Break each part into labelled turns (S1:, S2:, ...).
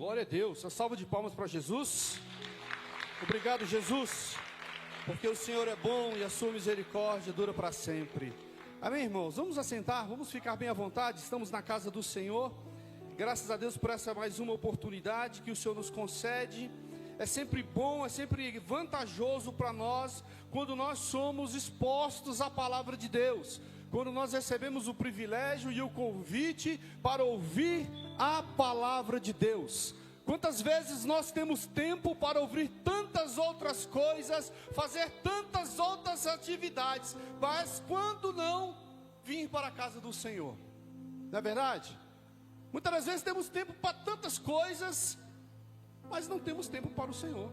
S1: Glória a Deus. A salva de palmas para Jesus. Obrigado, Jesus, porque o Senhor é bom e a sua misericórdia dura para sempre. Amém, irmãos? Vamos assentar, vamos ficar bem à vontade. Estamos na casa do Senhor. Graças a Deus por essa mais uma oportunidade que o Senhor nos concede. É sempre bom, é sempre vantajoso para nós quando nós somos expostos à palavra de Deus, quando nós recebemos o privilégio e o convite para ouvir a palavra de Deus. Quantas vezes nós temos tempo para ouvir tantas outras coisas, fazer tantas outras atividades, mas quando não vir para a casa do Senhor, não é verdade? Muitas das vezes temos tempo para tantas coisas, mas não temos tempo para o Senhor.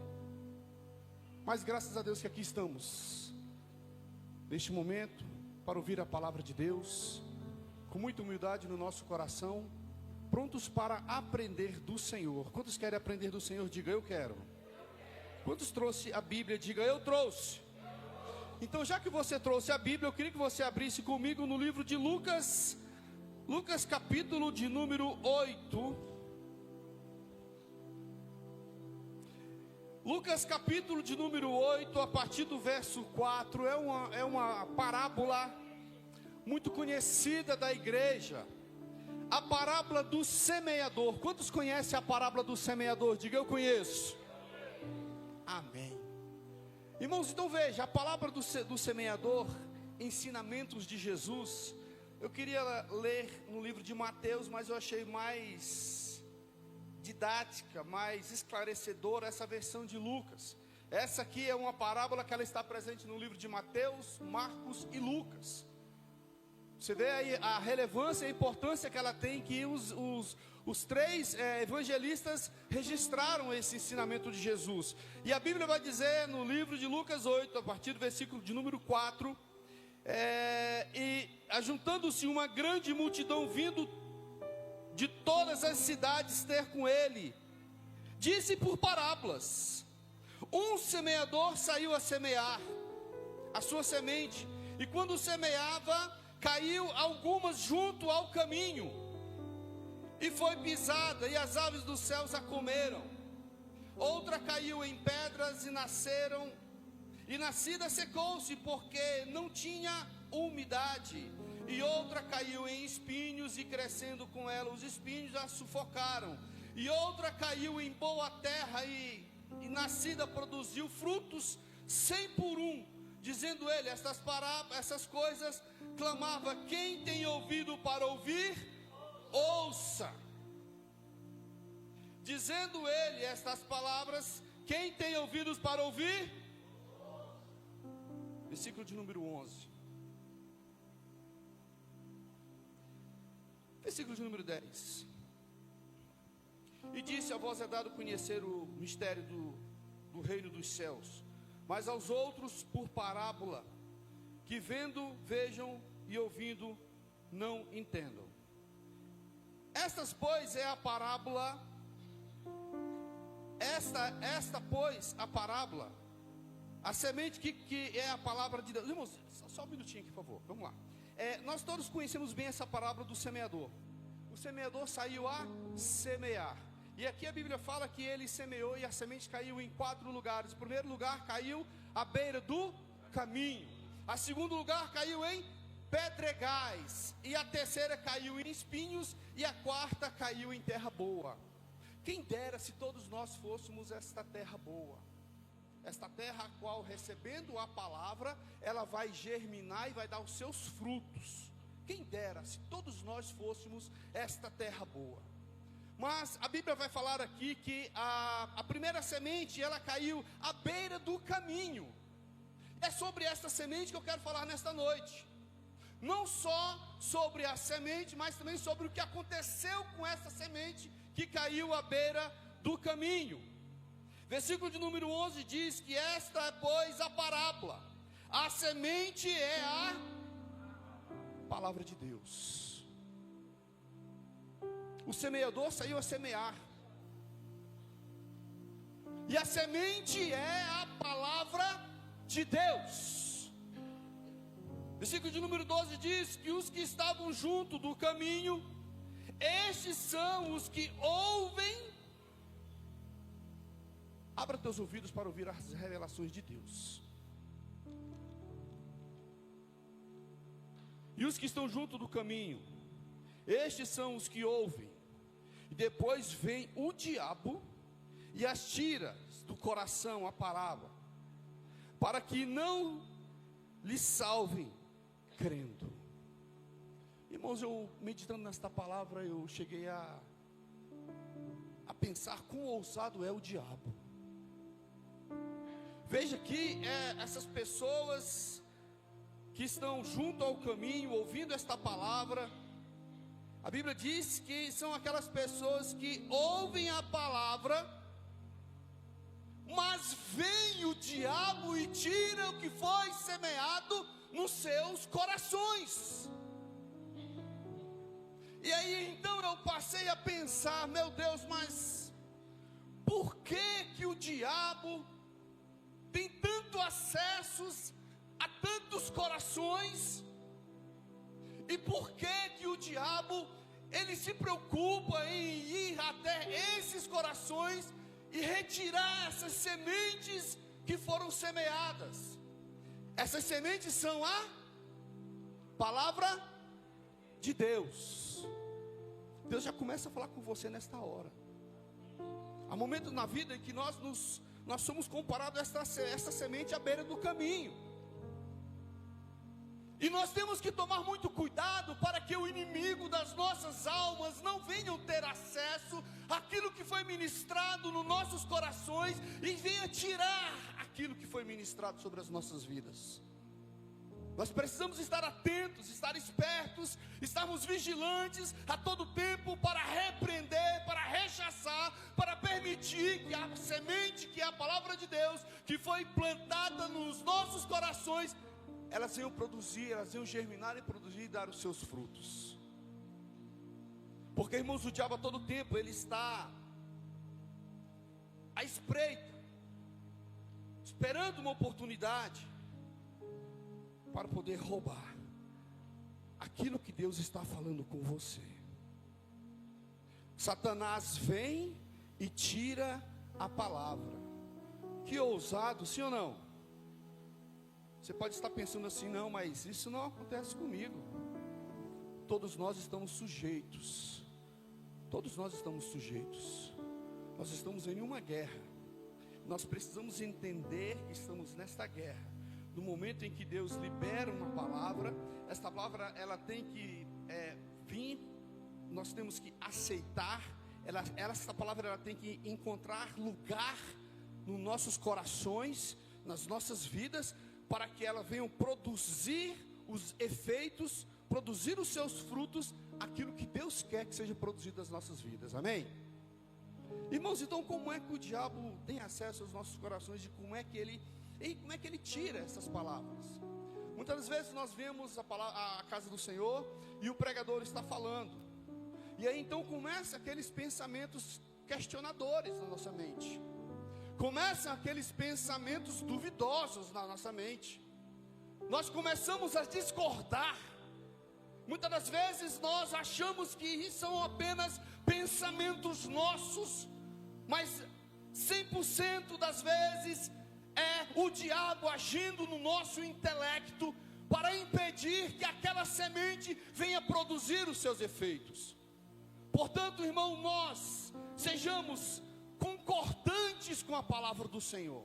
S1: Mas graças a Deus que aqui estamos, neste momento, para ouvir a palavra de Deus, com muita humildade no nosso coração, prontos para aprender do Senhor. Quantos querem aprender do Senhor? Diga, eu quero. Quantos trouxe a Bíblia? Diga, eu trouxe. Então, já que você trouxe a Bíblia, eu queria que você abrisse comigo no livro de Lucas, Lucas capítulo de número 8. Lucas capítulo de número 8, a partir do verso 4, é uma parábola muito conhecida da igreja. A parábola do semeador. Quantos conhecem a parábola do semeador? Diga, eu conheço. Amém. Irmãos, então veja, a palavra do semeador, ensinamentos de Jesus. Eu queria ler no livro de Mateus, mas eu achei mais didática, mais esclarecedora essa versão de Lucas. Essa aqui é uma parábola que ela está presente no livro de Mateus, Marcos e Lucas. Você vê aí a relevância e a importância que ela tem, que os três evangelistas registraram esse ensinamento de Jesus. E a Bíblia vai dizer no livro de Lucas 8, a partir do versículo de número 4, e ajuntando-se uma grande multidão vindo de todas as cidades ter com ele, disse por parábolas: um semeador saiu a semear a sua semente, e quando semeava, caiu algumas junto ao caminho, e foi pisada, e as aves dos céus a comeram. Outra caiu em pedras, e nascida secou-se, porque não tinha umidade. E outra caiu em espinhos, e crescendo com ela os espinhos a sufocaram. E outra caiu em boa terra, e nascida produziu frutos 100 por um. Dizendo ele essas coisas, clamava: quem tem ouvido para ouvir, ouça. Dizendo ele estas palavras, quem tem ouvidos para ouvir, versículo de número 11. Versículo de número 10. E disse: a vós é dado conhecer o mistério do reino dos céus, mas aos outros por parábola, que vendo, vejam, e ouvindo, não entendam. Estas, pois, é a parábola. Esta, pois, a parábola, a semente que é a palavra de Deus. Irmãos, só um minutinho aqui, por favor, vamos lá. Nós todos conhecemos bem essa parábola do semeador. O semeador saiu a semear. E aqui a Bíblia fala que ele semeou e a semente caiu em 4 lugares. O primeiro lugar caiu à beira do caminho. A segundo lugar caiu em pedregais. E a terceira caiu em espinhos. E a quarta caiu em terra boa. Quem dera se todos nós fôssemos esta terra boa. Esta terra a qual, recebendo a palavra, ela vai germinar e vai dar os seus frutos. Quem dera se todos nós fôssemos esta terra boa. Mas a Bíblia vai falar aqui que a primeira semente, ela caiu à beira do caminho. É sobre esta semente que eu quero falar nesta noite. Não só sobre a semente, mas também sobre o que aconteceu com essa semente que caiu à beira do caminho. Versículo de número 11 diz que esta é, pois, a parábola. A semente é a palavra de Deus. O semeador saiu a semear. E a semente é a palavra de Deus. Versículo de número 12 diz que os que estavam junto do caminho, estes são os que ouvem Abra teus ouvidos para ouvir as revelações de Deus. E os que estão junto do caminho, estes são os que ouvem, e depois vem o diabo e as tira do coração a palavra, para que não lhes salvem crendo. Irmãos, eu meditando nesta palavra, eu cheguei a pensar quão ousado é o diabo. Veja que essas pessoas que estão junto ao caminho, ouvindo esta palavra, a Bíblia diz que são aquelas pessoas que ouvem a palavra, mas vem o diabo e tira o que foi semeado nos seus corações. E aí então eu passei a pensar, meu Deus, mas por que o diabo tem tanto acessos a tantos corações? E por que o diabo, ele se preocupa em ir até esses corações e retirar essas sementes que foram semeadas? Essas sementes são a palavra de Deus. Deus já começa a falar com você nesta hora. Há momentos na vida em que nós somos comparados a esta semente à beira do caminho. E nós temos que tomar muito cuidado para que o inimigo das nossas almas não venha ter acesso àquilo que foi ministrado nos nossos corações e venha tirar aquilo que foi ministrado sobre as nossas vidas. Nós precisamos estar atentos, estar espertos, estarmos vigilantes a todo tempo para repreender, para rechaçar, para permitir que a semente, que é a palavra de Deus, que foi plantada nos nossos corações, elas venham produzir, elas venham germinar e produzir e dar os seus frutos. Porque, irmãos, o diabo a todo tempo, ele está à espreita, esperando uma oportunidade para poder roubar aquilo que Deus está falando com você. Satanás vem e tira a palavra. Que ousado, sim ou não? Você pode estar pensando assim, não, mas isso não acontece comigo. Todos nós estamos sujeitos. Todos nós estamos sujeitos. Nós estamos em uma guerra. Nós precisamos entender que estamos nesta guerra. No momento em que Deus libera uma palavra, esta palavra ela tem que vir, nós temos que aceitar, essa palavra ela tem que encontrar lugar nos nossos corações, nas nossas vidas, para que ela venha produzir os efeitos, produzir os seus frutos, aquilo que Deus quer que seja produzido nas nossas vidas, amém? Irmãos, então como é que o diabo tem acesso aos nossos corações, e como é que ele tira essas palavras? Muitas vezes nós vemos a casa do Senhor e o pregador está falando, e aí então começam aqueles pensamentos questionadores na nossa mente, começam aqueles pensamentos duvidosos na nossa mente, nós começamos a discordar. Muitas das vezes nós achamos que são apenas pensamentos nossos, mas 100% das vezes é o diabo agindo no nosso intelecto para impedir que aquela semente venha produzir os seus efeitos. Portanto, irmão, nós sejamos concordantes com a palavra do Senhor.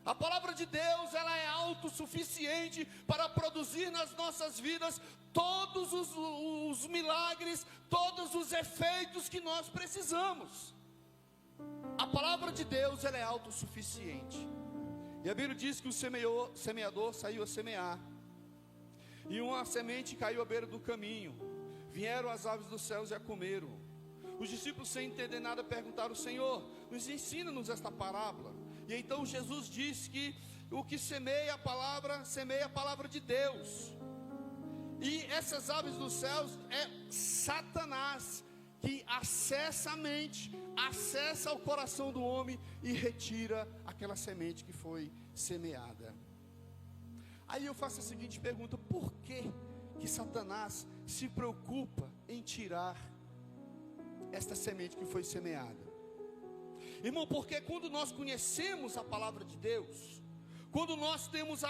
S1: A palavra de Deus, ela é autossuficiente para produzir nas nossas vidas todos os milagres, todos os efeitos que nós precisamos. A palavra de Deus, ela é autossuficiente. E a Bíblia diz que o semeador saiu a semear, e uma semente caiu à beira do caminho. Vieram as aves dos céus e a comeram. Os discípulos, sem entender nada, perguntaram: Senhor, nos ensina-nos esta parábola. E então Jesus diz que o que semeia a palavra de Deus. E essas aves dos céus é Satanás, que acessa a mente, acessa o coração do homem e retira aquela semente que foi semeada. Aí eu faço a seguinte pergunta: por que Satanás se preocupa em tirar esta semente que foi semeada? Irmão, porque quando nós conhecemos a palavra de Deus, quando nós temos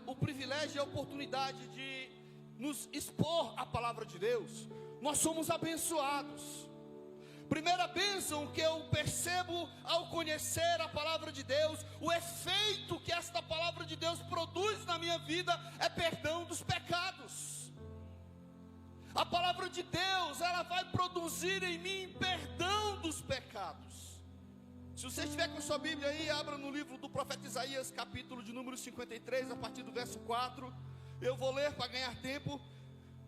S1: o privilégio e a oportunidade de nos expor à palavra de Deus, nós somos abençoados. Primeira bênção que eu percebo ao conhecer a palavra de Deus, o efeito que esta palavra de Deus produz na minha vida é perdão dos pecados. A palavra de Deus, ela vai produzir em mim perdão dos pecados. Se você estiver com a sua Bíblia aí, abra no livro do profeta Isaías, capítulo de número 53, a partir do verso 4. Eu vou ler para ganhar tempo.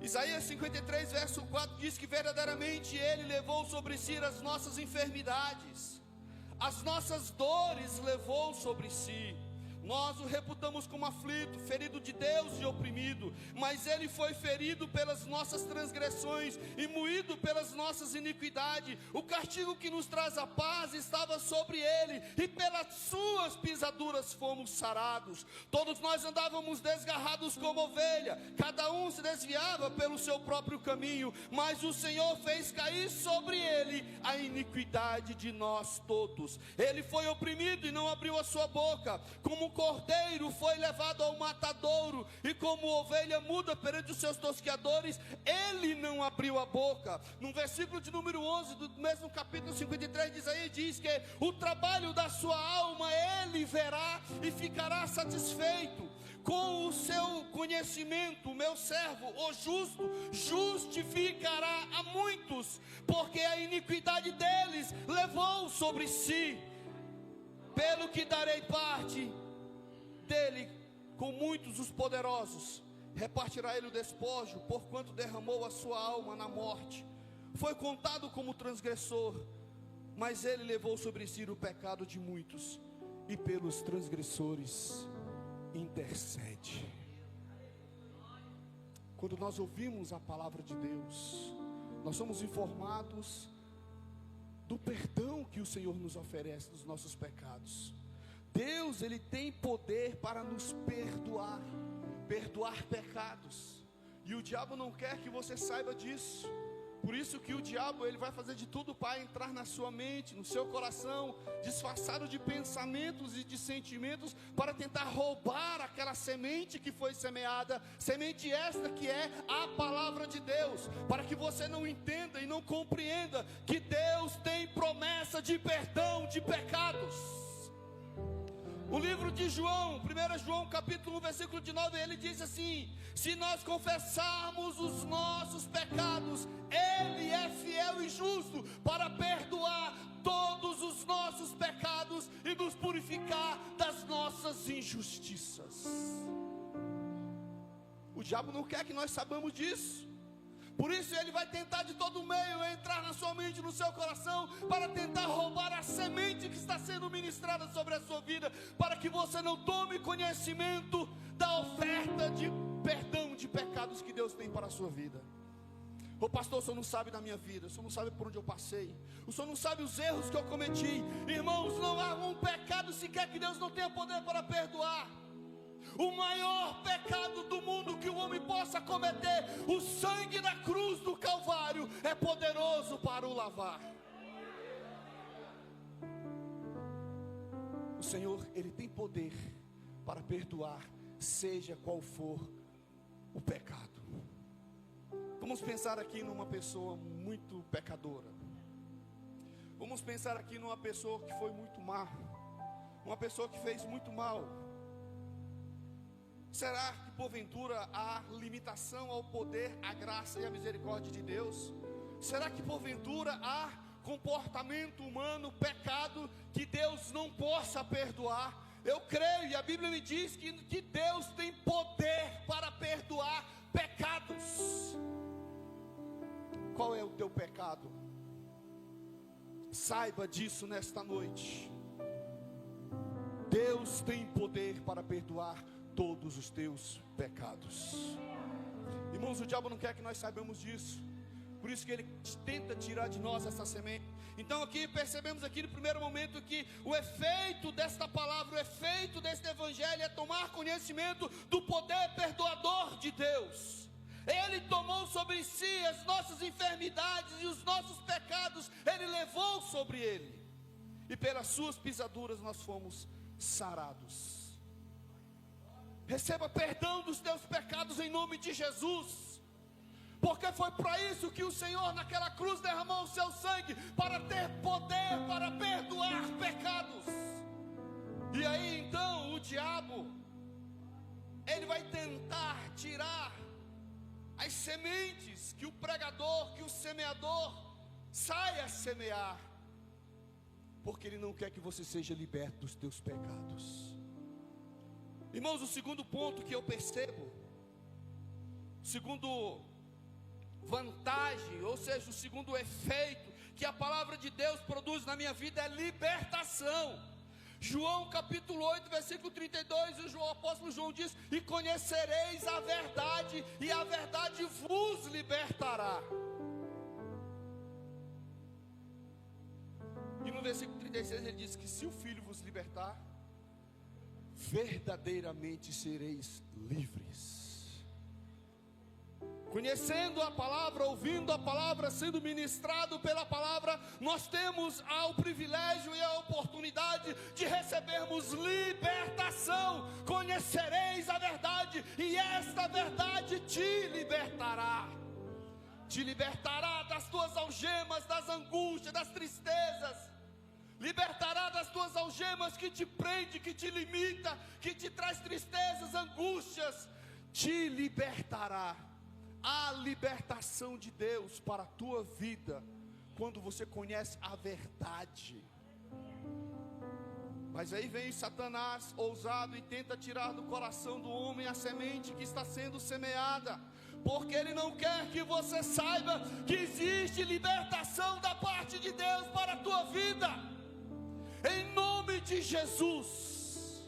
S1: Isaías 53, verso 4 diz que verdadeiramente Ele levou sobre si as nossas enfermidades, as nossas dores levou sobre si. Nós o reputamos como aflito, ferido de Deus e oprimido, mas Ele foi ferido pelas nossas transgressões e moído pelas nossas iniquidades. O castigo que nos traz a paz estava sobre Ele, e pelas suas pisaduras fomos sarados. Todos nós andávamos desgarrados como ovelha, cada um se desviava pelo seu próprio caminho, mas o Senhor fez cair sobre Ele a iniquidade de nós todos. Ele foi oprimido e não abriu a sua boca, como cordeiro foi levado ao matadouro, e como ovelha muda perante os seus tosqueadores, Ele não abriu a boca. No versículo de número 11 do mesmo capítulo 53 de Isaías, diz que o trabalho da sua alma Ele verá e ficará satisfeito. Com o seu conhecimento, o meu servo, o justo, justificará a muitos, porque a iniquidade deles levou sobre si. Pelo que darei parte dele com muitos os poderosos, repartirá ele o despojo, porquanto derramou a sua alma na morte. Foi contado como transgressor, mas ele levou sobre si o pecado de muitos, e pelos transgressores intercede. Quando nós ouvimos a palavra de Deus, nós somos informados do perdão que o Senhor nos oferece dos nossos pecados. Deus, Ele tem poder para nos perdoar pecados, e o diabo não quer que você saiba disso. Por isso que o diabo, ele vai fazer de tudo para entrar na sua mente, no seu coração, disfarçado de pensamentos e de sentimentos, para tentar roubar aquela semente que foi semeada, semente esta que é a palavra de Deus, para que você não entenda e não compreenda que Deus tem promessa de perdão de pecados. O livro de João, 1 João capítulo 1, versículo de 9, ele diz assim: se nós confessarmos os nossos pecados, Ele é fiel e justo para perdoar todos os nossos pecados e nos purificar das nossas injustiças. O diabo não quer que nós saibamos disso. Por isso ele vai tentar de todo meio entrar na sua mente, no seu coração, para tentar roubar a semente que está sendo ministrada sobre a sua vida, para que você não tome conhecimento da oferta de perdão de pecados que Deus tem para a sua vida. Ô pastor, o senhor não sabe da minha vida, o senhor não sabe por onde eu passei, o senhor não sabe os erros que eu cometi. Irmãos, não há um pecado sequer que Deus não tenha poder para perdoar. O maior pecado do mundo que o homem possa cometer, o sangue da cruz do Calvário é poderoso para o lavar. O Senhor, Ele tem poder para perdoar, seja qual for o pecado. Vamos pensar aqui numa pessoa muito pecadora. Vamos pensar aqui numa pessoa que foi muito má, uma pessoa que fez muito mal. Será que porventura há limitação ao poder, à graça e à misericórdia de Deus? Será que porventura há comportamento humano, pecado, que Deus não possa perdoar? Eu creio, e a Bíblia me diz que Deus tem poder para perdoar pecados. Qual é o teu pecado? Saiba disso nesta noite. Deus tem poder para perdoar todos os teus pecados. Irmãos, o diabo não quer que nós saibamos disso. Por isso que ele tenta tirar de nós essa semente. Então aqui percebemos aqui no primeiro momento que o efeito desta palavra, o efeito deste evangelho é tomar conhecimento do poder perdoador de Deus. Ele tomou sobre si as nossas enfermidades e os nossos pecados, Ele levou sobre Ele. e pelas suas pisaduras nós fomos sarados. Receba perdão dos teus pecados em nome de Jesus, porque foi para isso que o Senhor naquela cruz derramou o seu sangue, para ter poder para perdoar pecados. E aí então o diabo, ele vai tentar tirar as sementes que o pregador, que o semeador saia a semear, porque ele não quer que você seja liberto dos teus pecados. Irmãos, o segundo ponto que eu percebo, segundo vantagem, ou seja, o segundo efeito que a palavra de Deus produz na minha vida é libertação. João capítulo 8, versículo 32, o apóstolo João diz: e conhecereis a verdade, e a verdade vos libertará. E no versículo 36 ele diz que se o Filho vos libertar, verdadeiramente sereis livres. Conhecendo a palavra, ouvindo a palavra, sendo ministrado pela palavra, nós temos o privilégio e a oportunidade de recebermos libertação. Conhecereis a verdade, e esta verdade te libertará. Te libertará das tuas algemas, das angústias, das tristezas. Libertará das tuas algemas que te prende, que te limita, que te traz tristezas, angústias. Te libertará. A libertação de Deus para a tua vida, quando você conhece a verdade. Mas aí vem Satanás ousado e tenta tirar do coração do homem a semente que está sendo semeada, porque ele não quer que você saiba que existe libertação da parte de Deus para a tua vida. Em nome de Jesus,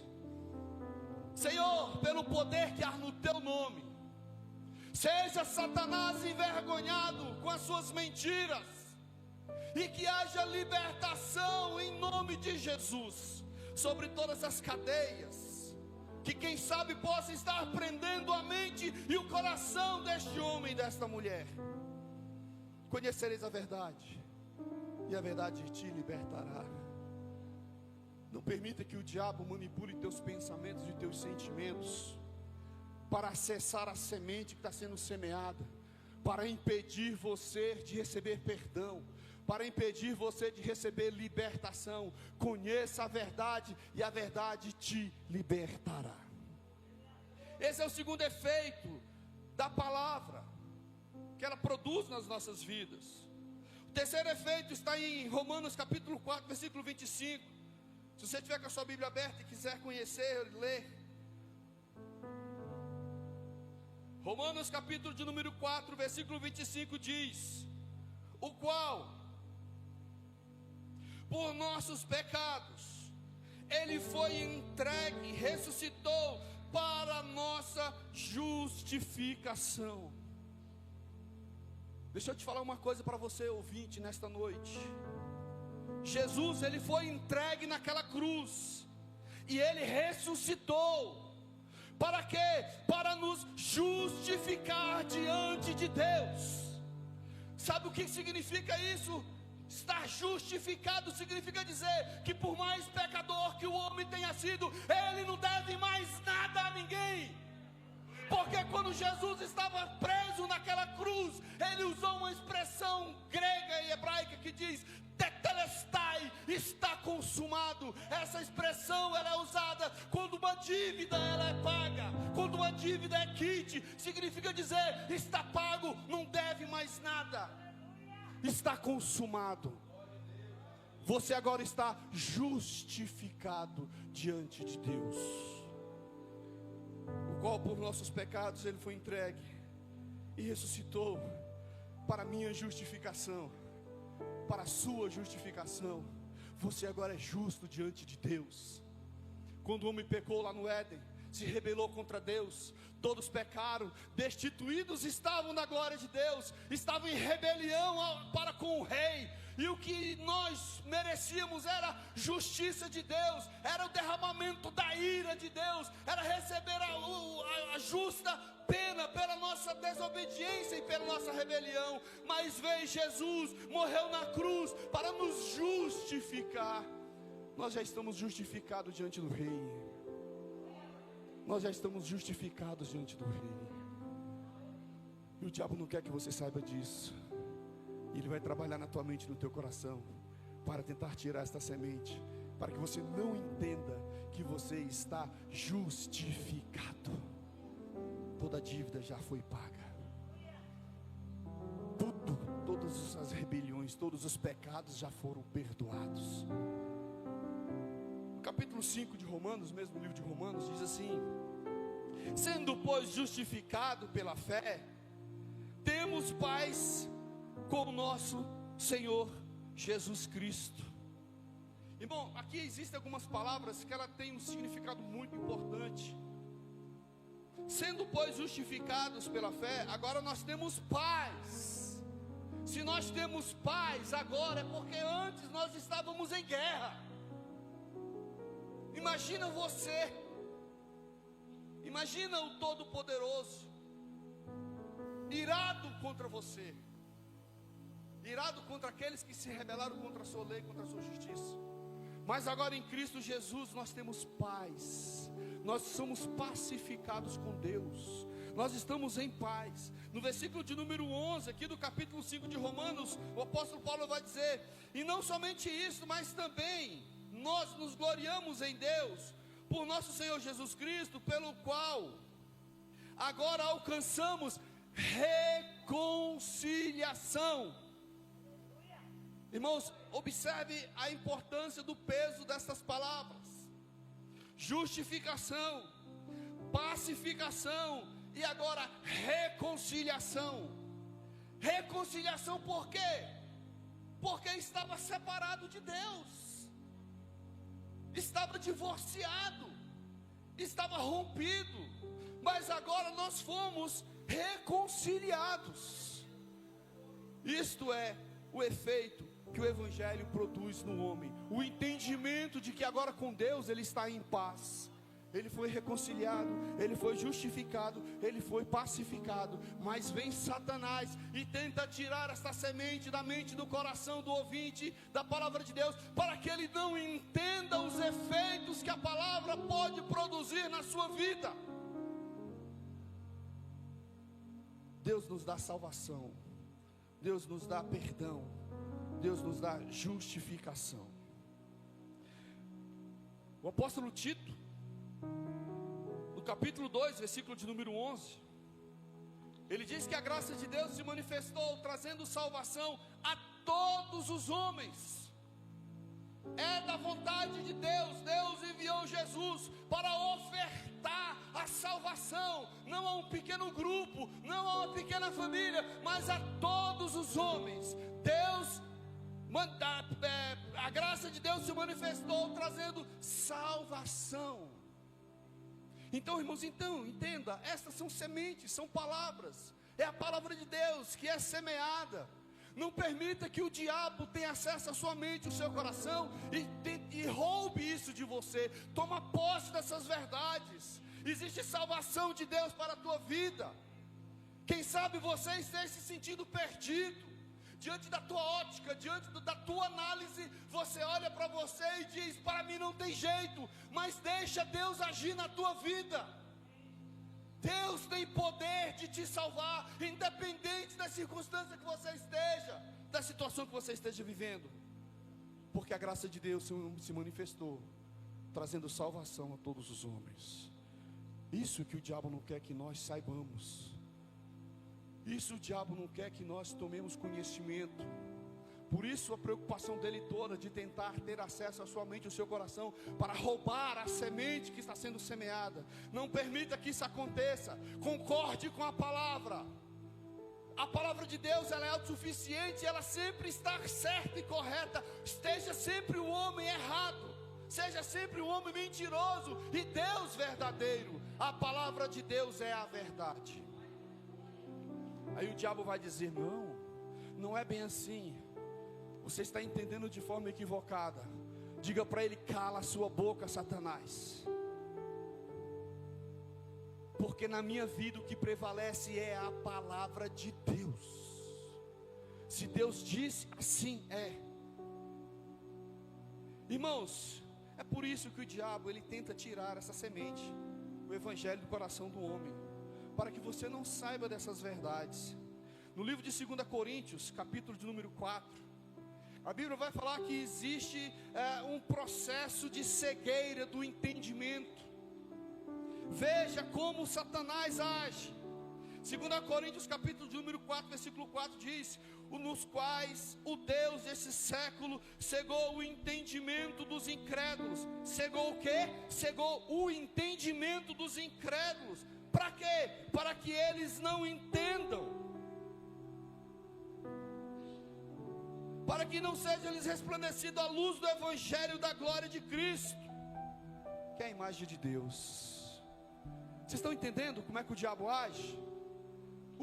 S1: Senhor, pelo poder que há no teu nome, seja Satanás envergonhado com as suas mentiras, e que haja libertação em nome de Jesus sobre todas as cadeias, que quem sabe possa estar prendendo a mente e o coração deste homem e desta mulher. Conhecereis a verdade, e a verdade te libertará. Não permita que o diabo manipule teus pensamentos e teus sentimentos para acessar a semente que está sendo semeada, para impedir você de receber perdão, para impedir você de receber libertação. Conheça a verdade, e a verdade te libertará. Esse é o segundo efeito da palavra que ela produz nas nossas vidas. O terceiro efeito está em Romanos capítulo 4, versículo 25. Se você tiver com a sua Bíblia aberta e quiser conhecer, ler. Romanos capítulo de número 4, versículo 25 diz: o qual, por nossos pecados, ele foi entregue e ressuscitou para nossa justificação. Deixa eu te falar uma coisa para você, ouvinte, nesta noite. Jesus, ele foi entregue naquela cruz, e ele ressuscitou. Para quê? Para nos justificar diante de Deus. Sabe o que significa isso? Estar justificado significa dizer que por mais pecador que o homem tenha sido, ele não deve mais nada a ninguém. Porque quando Jesus estava preso naquela cruz, ele usou uma expressão grega e hebraica que diz: tetelestai, está consumado. Essa expressão ela é usada quando uma dívida ela é paga, quando uma dívida é quite. Significa dizer: está pago, não deve mais nada, está consumado. Você agora está justificado diante de Deus, o qual por nossos pecados ele foi entregue e ressuscitou para minha justificação, para a sua justificação. Você agora é justo diante de Deus. Quando o homem pecou lá no Éden, se rebelou contra Deus, todos pecaram, destituídos estavam da glória de Deus, estavam em rebelião para com o rei, e o que nós merecíamos era justiça de Deus, era o derramamento da ira de Deus, era receber a justa pena pela nossa desobediência e pela nossa rebelião. Mas veio Jesus, morreu na cruz para nos justificar. Nós já estamos justificados diante do Rei. Nós já estamos justificados diante do Rei. E o diabo não quer que você saiba disso. E ele vai trabalhar na tua mente e no teu coração para tentar tirar esta semente, para que você não entenda que você está justificado. Toda a dívida já foi paga. Todas as rebeliões, todos os pecados já foram perdoados. No capítulo 5 de Romanos, mesmo livro de Romanos, diz assim: sendo, pois, justificado pela fé, temos paz com o nosso Senhor Jesus Cristo. E bom, aqui existem algumas palavras que ela tem um significado muito importante. Sendo, pois, justificados pela fé, agora nós temos paz. Se nós temos paz agora, é porque antes nós estávamos em guerra. Imagina você, imagina o Todo-Poderoso irado contra você, irado contra aqueles que se rebelaram contra a sua lei, contra a sua justiça. Mas agora em Cristo Jesus nós temos paz. Nós somos pacificados com Deus. Nós estamos em paz. No versículo de número 11 aqui do capítulo 5 de Romanos, o apóstolo Paulo vai dizer: e não somente isso, mas também nós nos gloriamos em Deus, por nosso Senhor Jesus Cristo, pelo qual agora alcançamos reconciliação. Irmãos, observe a importância do peso destas palavras: justificação, pacificação e agora reconciliação. Reconciliação por quê? Porque estava separado de Deus, estava divorciado, estava rompido, mas agora nós fomos reconciliados. Isto é o efeito que o Evangelho produz no homem, o entendimento de que agora com Deus ele está em paz. Ele foi reconciliado, ele foi justificado, ele foi pacificado. Mas vem Satanás e tenta tirar esta semente da mente, do coração do ouvinte da palavra de Deus, para que ele não entenda os efeitos que a palavra pode produzir na sua vida. Deus nos dá salvação, Deus nos dá perdão, Deus nos dá justificação. O apóstolo Tito, no capítulo 2, versículo de número 11, ele diz que a graça de Deus se manifestou, trazendo salvação a todos os homens. É da vontade de Deus. Deus enviou Jesus para ofertar a salvação, não a um pequeno grupo, não a uma pequena família, mas a todos os homens. A graça de Deus se manifestou, trazendo salvação. Então, irmãos, entenda, estas são sementes, são palavras. É a palavra de Deus que é semeada. Não permita que o diabo tenha acesso à sua mente, ao seu coração e roube isso de você. Toma posse dessas verdades. Existe salvação de Deus para a tua vida. Quem sabe você esteja se sentindo perdido. Diante da tua ótica, diante da tua análise, você olha para você e diz: para mim não tem jeito. Mas deixa Deus agir na tua vida. Deus tem poder de te salvar, independente da circunstância que você esteja, da situação que você esteja vivendo. Porque a graça de Deus se manifestou, trazendo salvação a todos os homens. Isso que o diabo não quer que nós saibamos. Isso o diabo não quer que nós tomemos conhecimento. Por isso a preocupação dele toda de tentar ter acesso à sua mente, ao seu coração, para roubar a semente que está sendo semeada. Não permita que isso aconteça. Concorde com a palavra. A palavra de Deus, ela é autossuficiente, ela sempre está certa e correta. Esteja sempre o homem errado, seja sempre o homem mentiroso e Deus verdadeiro. A palavra de Deus é a verdade. Aí o diabo vai dizer: não é bem assim. Você está entendendo de forma equivocada. Diga para ele: cala a sua boca, Satanás. Porque na minha vida o que prevalece é a palavra de Deus. Se Deus disse, assim é. Irmãos, É por isso que o diabo, ele tenta tirar essa semente, o evangelho do coração do homem, para que você não saiba dessas verdades. No livro de 2 Coríntios, capítulo de número 4, a Bíblia vai falar que existe um processo de cegueira do entendimento. Veja como Satanás age. 2 Coríntios capítulo de número 4, versículo 4 diz: nos quais o Deus desse século cegou o entendimento dos incrédulos. Cegou o quê? Cegou o entendimento dos incrédulos. Para quê? Para que eles não entendam, para que não seja lhes resplandecida a luz do evangelho da glória de Cristo, que é a imagem de Deus. Vocês estão entendendo como é que o diabo age?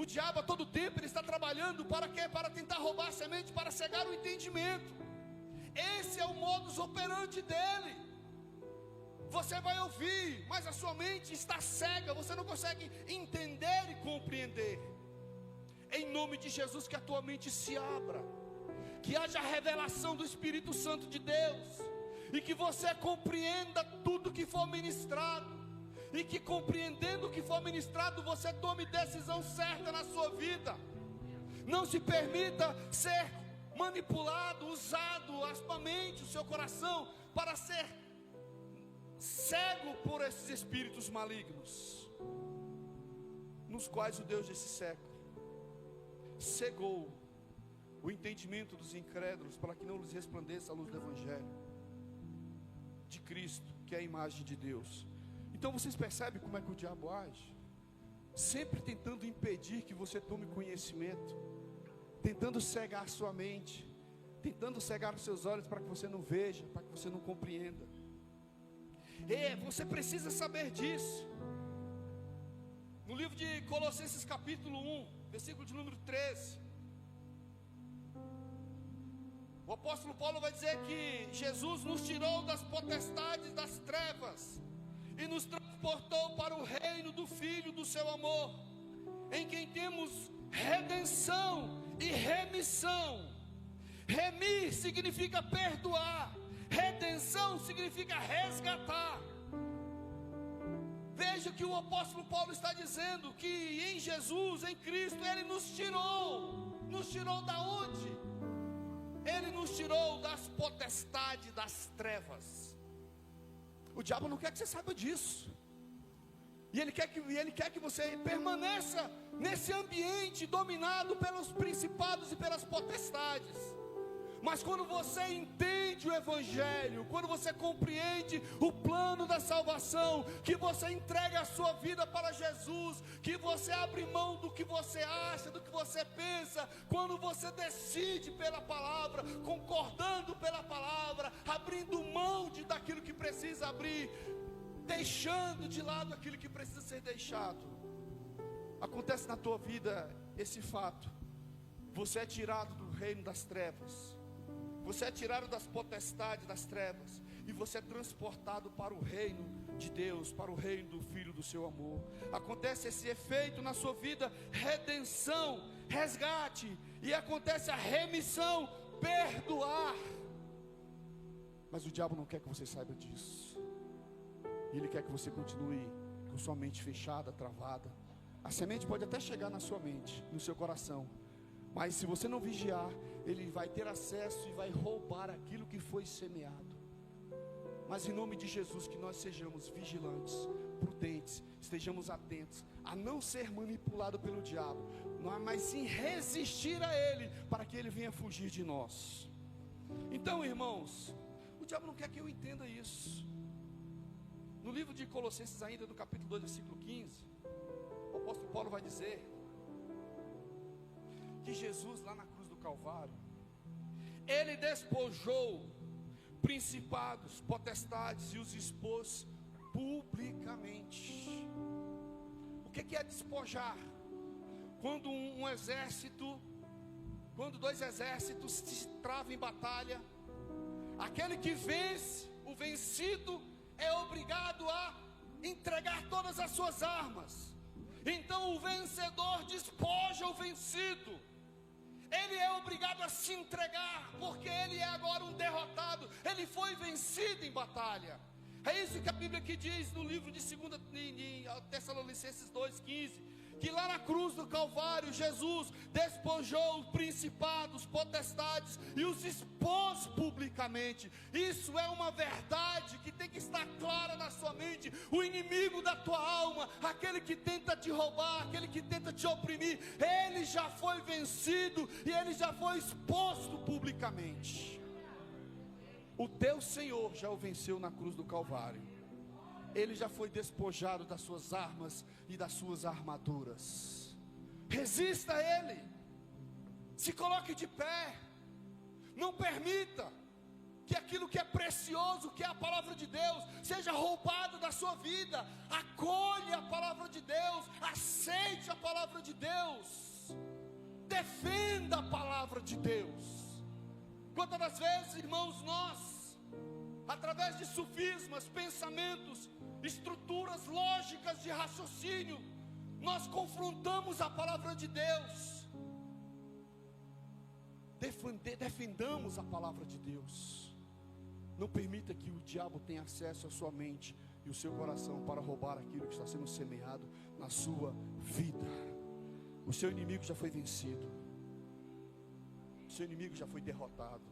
S1: O diabo a todo tempo ele está trabalhando para quê? Para tentar roubar a semente, para cegar o entendimento. Esse é o modus operandi dele. Você vai ouvir, mas a sua mente está cega, você não consegue entender e compreender. Em nome de Jesus, que a tua mente se abra, que haja revelação do Espírito Santo de Deus, e que você compreenda tudo que for ministrado, e que compreendendo o que for ministrado, você tome decisão certa na sua vida. Não se permita ser manipulado, usado a sua mente, o seu coração, para ser cego por esses espíritos malignos, nos quais o Deus desse século cegou o entendimento dos incrédulos, para que não lhes resplandeça a luz do evangelho de Cristo, que é a imagem de Deus. Então vocês percebem como é que o diabo age? Sempre tentando impedir que você tome conhecimento, tentando cegar a sua mente, tentando cegar os seus olhos para que você não veja, para que você não compreenda. Você precisa saber disso. No livro de Colossenses capítulo 1, versículo de número 13, o apóstolo Paulo vai dizer que Jesus nos tirou das potestades das trevas e nos transportou para o reino do Filho do seu amor, em quem temos redenção e remissão. Remir significa perdoar, redenção significa resgatar. Veja que o apóstolo Paulo está dizendo que em Jesus, em Cristo, Ele nos tirou da onde? Ele nos tirou das potestades das trevas. O diabo não quer que você saiba disso. E ele quer que você permaneça nesse ambiente dominado pelos principados e pelas potestades. Mas quando você entende o evangelho, quando você compreende o plano da salvação, que você entrega a sua vida para Jesus, que você abre mão do que você acha, do que você pensa, quando você decide pela palavra, concordando pela palavra, abrindo mão daquilo que precisa abrir, deixando de lado aquilo que precisa ser deixado, acontece na tua vida esse fato: você é tirado do reino das trevas, você é tirado das potestades das trevas, e você é transportado para o reino de Deus, para o reino do Filho do seu amor. Acontece esse efeito na sua vida: redenção, resgate, e acontece a remissão, perdoar. Mas o diabo não quer que você saiba disso. Ele quer que você continue com sua mente fechada, travada. A semente pode até chegar na sua mente, no seu coração, mas se você não vigiar, ele vai ter acesso e vai roubar aquilo que foi semeado. Mas em nome de Jesus, que nós sejamos vigilantes, prudentes, estejamos atentos a não ser manipulado pelo diabo, mas sim resistir a ele, para que ele venha fugir de nós. Então, irmãos, o diabo não quer que eu entenda isso. No livro de Colossenses, ainda no capítulo 2, versículo 15, o apóstolo Paulo vai dizer que Jesus, lá na cruz do Calvário, Ele despojou principados, potestades, e os expôs publicamente. O que é despojar? Quando quando dois exércitos se travam em batalha, aquele que vence, o vencido, é obrigado a entregar todas as suas armas. Então o vencedor despoja o vencido. Ele é obrigado a se entregar, porque ele é agora um derrotado. Ele foi vencido em batalha. É isso que a Bíblia aqui diz no livro de 2 Tessalonicenses 2,15. Que lá na cruz do Calvário, Jesus despojou os principados, potestades e os expôs publicamente. Isso é uma verdade que tem que estar clara na sua mente. O inimigo da tua alma, aquele que tenta te roubar, aquele que tenta te oprimir, ele já foi vencido e ele já foi exposto publicamente. O teu Senhor já o venceu na cruz do Calvário. Ele já foi despojado das suas armas e das suas armaduras. Resista a ele. Se coloque de pé. Não permita que aquilo que é precioso, que é a palavra de Deus, seja roubado da sua vida. Acolha a palavra de Deus. Aceite a palavra de Deus. Defenda a palavra de Deus. Quantas das vezes, irmãos, nós, através de sofismas, pensamentos, estruturas lógicas de raciocínio, nós confrontamos a palavra de Deus. Defendamos a palavra de Deus. Não permita que o diabo tenha acesso à sua mente e o seu coração para roubar aquilo que está sendo semeado na sua vida. O seu inimigo já foi vencido. O seu inimigo já foi derrotado.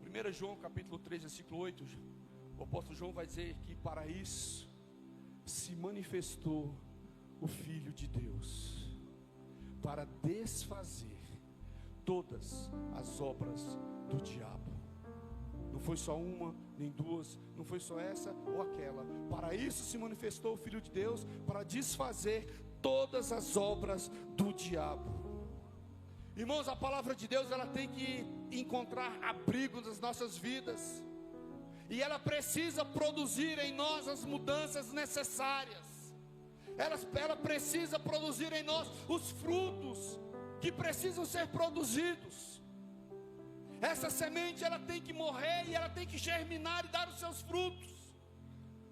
S1: 1 João capítulo 3, versículo 8, o apóstolo João vai dizer que para isso se manifestou o Filho de Deus, para desfazer todas as obras do diabo. Não foi só uma, nem duas, não foi só essa ou aquela. Para isso se manifestou o Filho de Deus, para desfazer todas as obras do diabo. Irmãos, a palavra de Deus, ela tem que encontrar abrigo nas nossas vidas. E ela precisa produzir em nós as mudanças necessárias. Ela precisa produzir em nós os frutos que precisam ser produzidos. Essa semente, ela tem que morrer e ela tem que germinar e dar os seus frutos.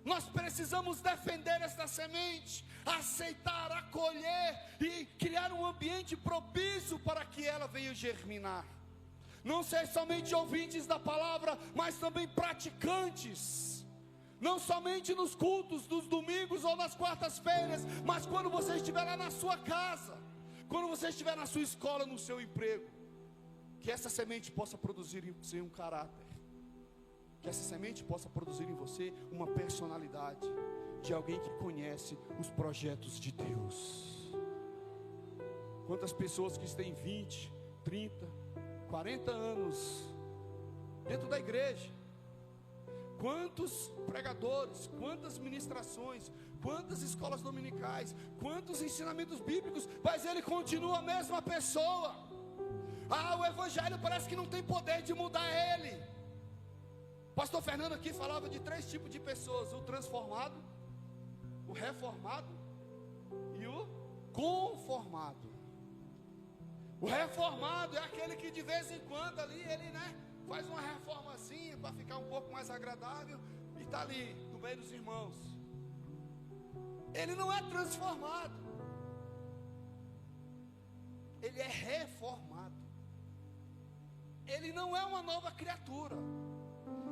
S1: Nós precisamos defender essa semente, aceitar, acolher e criar um ambiente propício para que ela venha germinar. Não ser somente ouvintes da palavra, mas também praticantes. Não somente nos cultos dos domingos ou nas quartas-feiras, mas quando você estiver lá na sua casa, quando você estiver na sua escola, no seu emprego, que essa semente possa produzir em você um caráter, que essa semente possa produzir em você uma personalidade de alguém que conhece os projetos de Deus. Quantas pessoas que têm 20, 30, 40 anos dentro da igreja, quantos pregadores, quantas ministrações, quantas escolas dominicais, quantos ensinamentos bíblicos, mas ele continua a mesma pessoa. O evangelho parece que não tem poder de mudar ele. Pastor Fernando aqui falava de 3 tipos de pessoas: o transformado, o reformado e o conformado. O reformado é aquele que de vez em quando ali, ele faz uma reformazinha para ficar um pouco mais agradável e está ali, no meio dos irmãos. Ele não é transformado, ele é reformado. Ele não é uma nova criatura,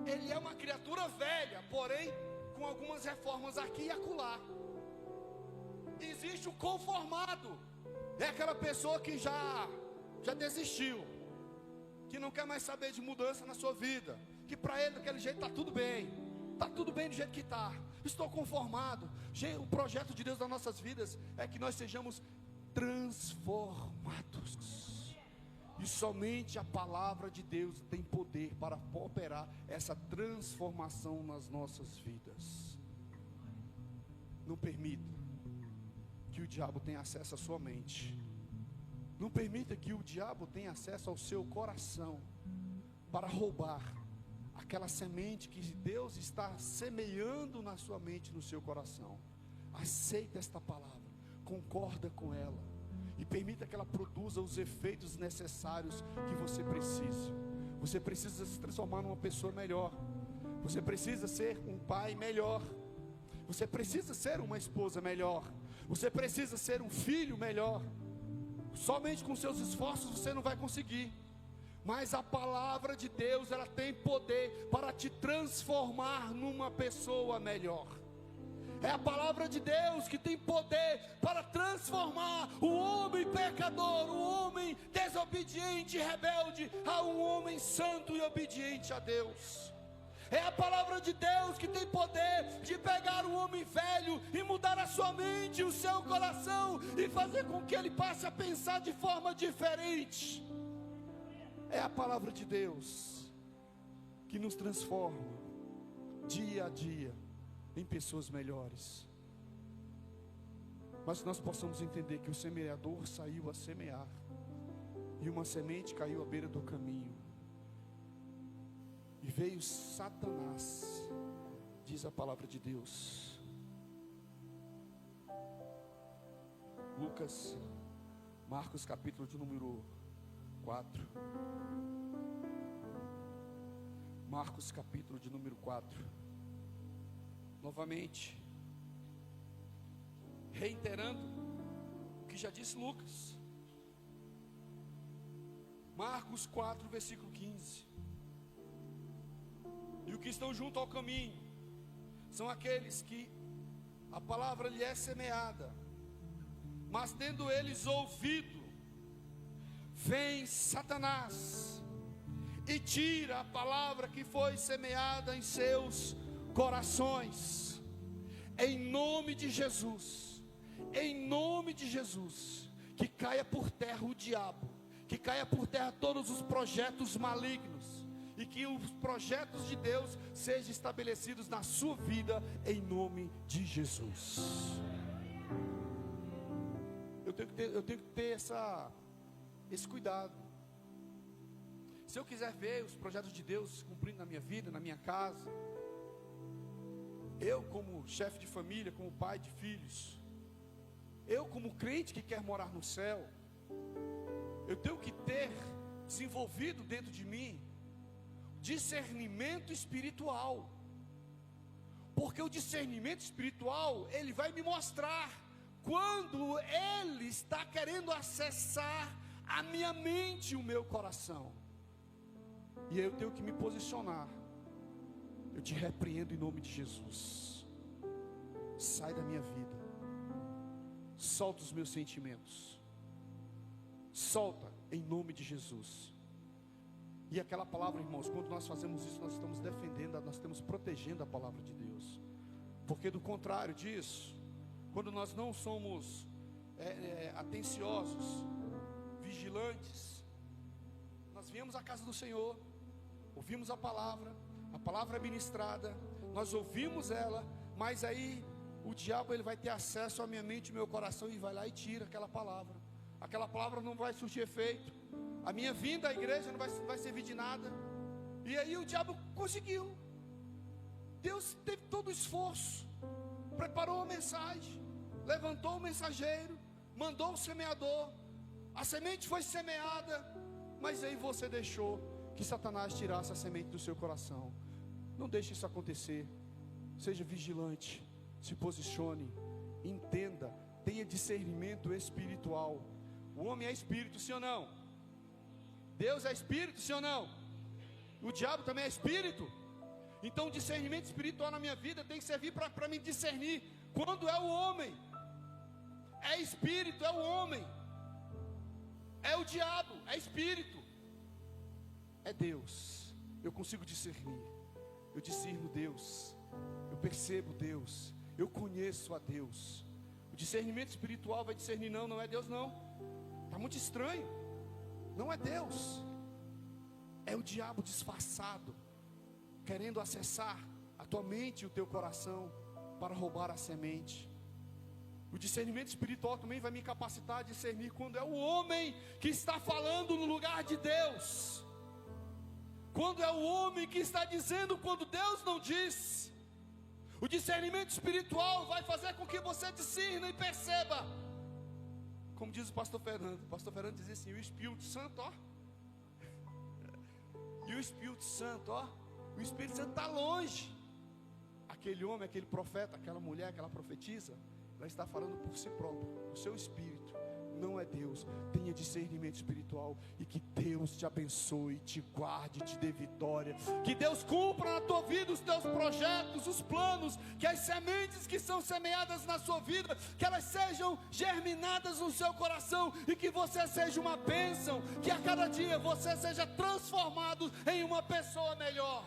S1: ele é uma criatura velha, porém com algumas reformas aqui e acolá. Existe o conformado, é aquela pessoa que já desistiu, que não quer mais saber de mudança na sua vida, que para ele daquele jeito está tudo bem do jeito que está, estou conformado. O projeto de Deus nas nossas vidas é que nós sejamos transformados, e somente a palavra de Deus tem poder para operar essa transformação nas nossas vidas. Não permita que o diabo tenha acesso à sua mente. Não permita que o diabo tenha acesso ao seu coração para roubar aquela semente que Deus está semeando na sua mente, no seu coração. Aceita esta palavra, concorda com ela e permita que ela produza os efeitos necessários que você precisa. Você precisa se transformar numa pessoa melhor. Você precisa ser um pai melhor. Você precisa ser uma esposa melhor. Você precisa ser um filho melhor. Somente com seus esforços você não vai conseguir. Mas a palavra de Deus, ela tem poder para te transformar numa pessoa melhor. É a palavra de Deus que tem poder para transformar o homem pecador, o homem desobediente e rebelde, a um homem santo e obediente a Deus. É a palavra de Deus que tem poder de pegar o homem velho e mudar a sua mente, o seu coração, e fazer com que ele passe a pensar de forma diferente. É a palavra de Deus que nos transforma dia a dia em pessoas melhores. Mas nós possamos entender que o semeador saiu a semear, e uma semente caiu à beira do caminho, e veio Satanás, diz a palavra de Deus. Marcos capítulo de número 4. Marcos capítulo de número 4. Novamente, reiterando o que já disse Lucas. Marcos 4, versículo 15. E os que estão junto ao caminho são aqueles que a palavra lhe é semeada, mas tendo eles ouvido, vem Satanás e tira a palavra que foi semeada em seus corações. Em nome de Jesus, que caia por terra o diabo, que caia por terra todos os projetos malignos, e que os projetos de Deus sejam estabelecidos na sua vida, em nome de Jesus. Eu tenho que ter esse cuidado. Se eu quiser ver os projetos de Deus cumprindo na minha vida, na minha casa, eu como chefe de família, como pai de filhos, eu como crente que quer morar no céu, eu tenho que ter desenvolvido dentro de mim discernimento espiritual, porque o discernimento espiritual, ele vai me mostrar quando ele está querendo acessar a minha mente e o meu coração, e eu tenho que me posicionar. Eu te repreendo em nome de Jesus. Sai da minha vida, solta os meus sentimentos, solta em nome de Jesus. E aquela palavra, irmãos, quando nós fazemos isso, nós estamos defendendo, nós estamos protegendo a palavra de Deus, porque do contrário disso, quando nós não somos atenciosos, vigilantes, nós viemos à casa do Senhor, ouvimos a palavra é ministrada, nós ouvimos ela, mas aí o diabo, ele vai ter acesso à minha mente e ao meu coração, e vai lá e tira aquela palavra não vai surtir efeito, a minha vinda à igreja não vai servir de nada, e aí o diabo conseguiu. Deus teve todo o esforço, preparou a mensagem, levantou o mensageiro, mandou o semeador, a semente foi semeada, mas aí você deixou que Satanás tirasse a semente do seu coração. Não deixe isso acontecer. Seja vigilante, se posicione, entenda, tenha discernimento espiritual. O homem é espírito, sim ou não? Deus é espírito, sim ou não? O diabo também é espírito. Então o discernimento espiritual na minha vida tem que servir para me discernir quando é o homem é espírito, é o homem é o diabo, é espírito, é Deus. Eu consigo discernir, eu discerno Deus, eu percebo Deus, eu conheço a Deus. O discernimento espiritual vai discernir, não é Deus não, está muito estranho, não é Deus, é o diabo disfarçado, querendo acessar a tua mente e o teu coração, para roubar a semente. O discernimento espiritual também vai me capacitar a discernir quando é o homem que está falando no lugar de Deus, quando é o homem que está dizendo quando Deus não diz. O discernimento espiritual vai fazer com que você discirna e perceba, como diz o pastor Fernando diz assim: o Espírito Santo, e o Espírito Santo, o Espírito Santo está longe. Aquele homem, aquele profeta, aquela mulher, aquela profetisa, ela está falando por si própria, o seu espírito, não é Deus. Tenha discernimento espiritual, e que Deus te abençoe, te guarde, te dê vitória, que Deus cumpra na tua vida os teus projetos, os planos, que as sementes que são semeadas na sua vida, que elas sejam germinadas no seu coração, e que você seja uma bênção, que a cada dia você seja transformado em uma pessoa melhor,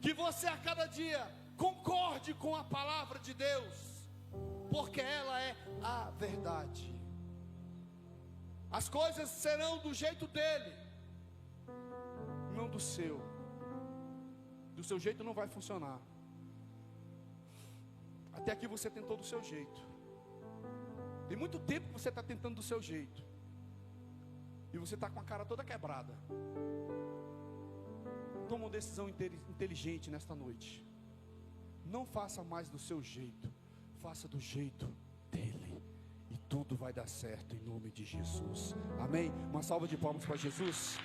S1: que você a cada dia concorde com a palavra de Deus, porque ela é a verdade. As coisas serão do jeito dele, não do seu. Do seu jeito não vai funcionar. Até aqui você tentou do seu jeito. Tem muito tempo que você está tentando do seu jeito, e você está com a cara toda quebrada. Toma uma decisão inteligente nesta noite. Não faça mais do seu jeito, faça do jeito dele, e tudo vai dar certo em nome de Jesus. Amém? Uma salva de palmas para Jesus.